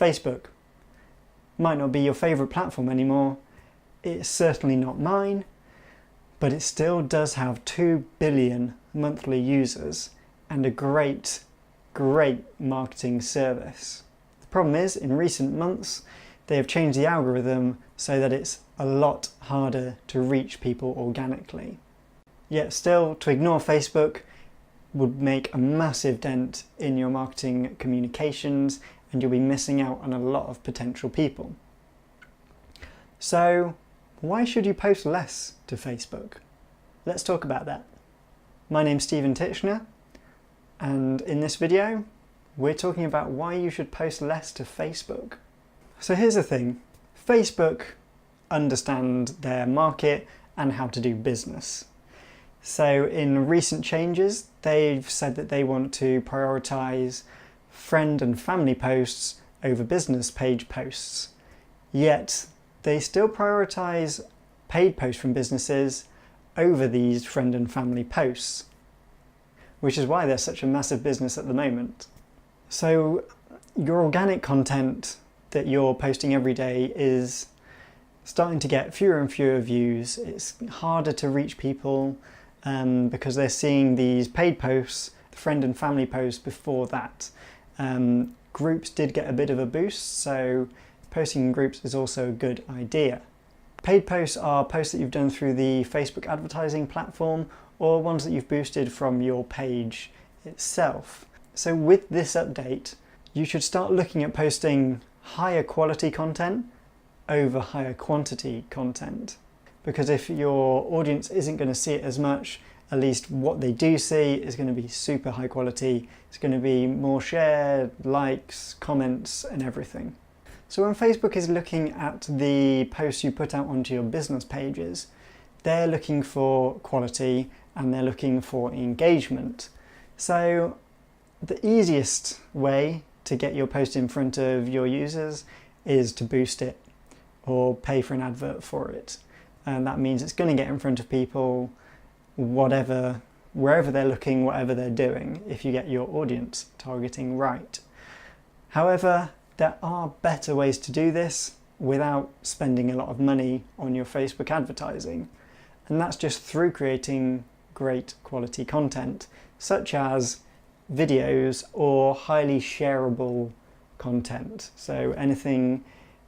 Facebook might not be your favourite platform anymore. It's certainly not mine, but it still does have 2 billion monthly users and a great marketing service. The problem is, in recent months, they have changed the algorithm so that it's a lot harder to reach people organically. Yet still, to ignore Facebook would make a massive dent in your marketing communications, and you'll be missing out on a lot of potential people. So, why should you post less to Facebook? Let's talk about that. My name's Stephen Titchener, and in this video, we're talking about why you should post less to Facebook. So here's the thing, Facebook understand their market and how to do business. So in recent changes, they've said that they want to prioritize friend and family posts over business page posts. Yet they still prioritize paid posts from businesses over these friend and family posts, which is why they're such a massive business at the moment. So your organic content that you're posting every day is starting to get fewer and fewer views. It's harder to reach people because they're seeing these paid posts, the friend and family posts before that. Groups did get a bit of a boost, so posting in groups is also a good idea. Paid posts are posts that you've done through the Facebook advertising platform or ones that you've boosted from your page itself. So with this update, you should start looking at posting higher quality content over higher quantity content. Because if your audience isn't going to see it as much, at least what they do see is going to be super high quality. It's going to be more shared, likes, comments, and everything. So when Facebook is looking at the posts you put out onto your business pages, they're looking for quality and they're looking for engagement. So the easiest way to get your post in front of your users is to boost it or pay for an advert for it. And that means it's going to get in front of people wherever they're looking, whatever they're doing, if you get your audience targeting right. However, there are better ways to do this without spending a lot of money on your Facebook advertising. And that's just through creating great quality content, such as videos or highly shareable content. So anything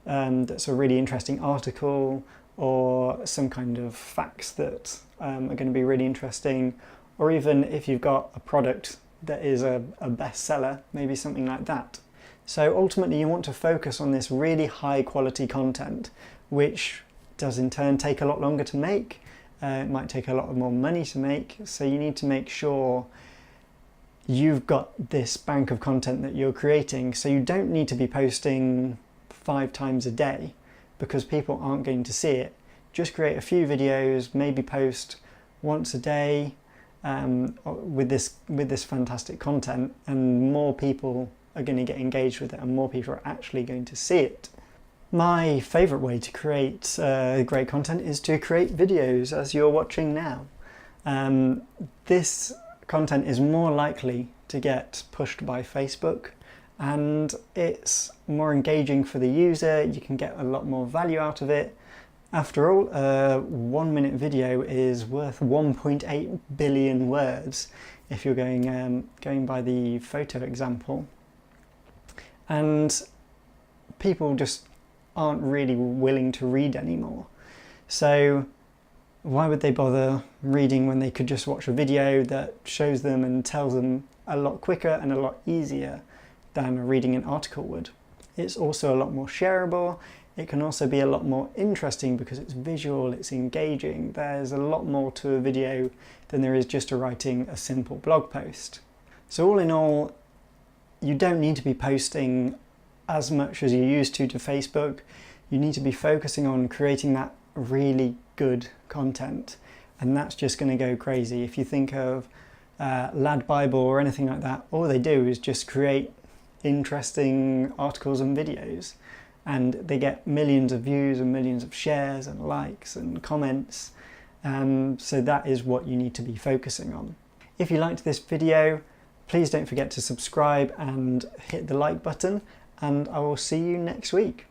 that's a really interesting article or some kind of facts that are going to be really interesting, or even if you've got a product that is a bestseller, maybe something like that. So ultimately you want to focus on this really high quality content, which does in turn take a lot longer to make. It might take a lot more money to make, so you need to make sure you've got this bank of content that you're creating, so you don't need to be posting 5 times a day because people aren't going to see it. Just create a few videos, maybe post once a day with this fantastic content, and more people are going to get engaged with it and more people are actually going to see it. My favourite way to create great content is to create videos as you're watching now. This content is more likely to get pushed by Facebook and it's more engaging for the user. You can get a lot more value out of it. After all, a 1-minute video is worth 1.8 billion words if you're going by the photo example. And people just aren't really willing to read anymore. So why would they bother reading when they could just watch a video that shows them and tells them a lot quicker and a lot easier than reading an article would? It's also a lot more shareable. It can also be a lot more interesting because it's visual, it's engaging. There's a lot more to a video than there is just to writing a simple blog post. So all in all, you don't need to be posting as much as you used to Facebook. You need to be focusing on creating that really good content, and that's just going to go crazy. If you think of Lad Bible or anything like that, all they do is just create interesting articles and videos, and they get millions of views and millions of shares and likes and comments. So that is what you need to be focusing on. If you liked this video, please don't forget to subscribe and hit the like button, and I will see you next week.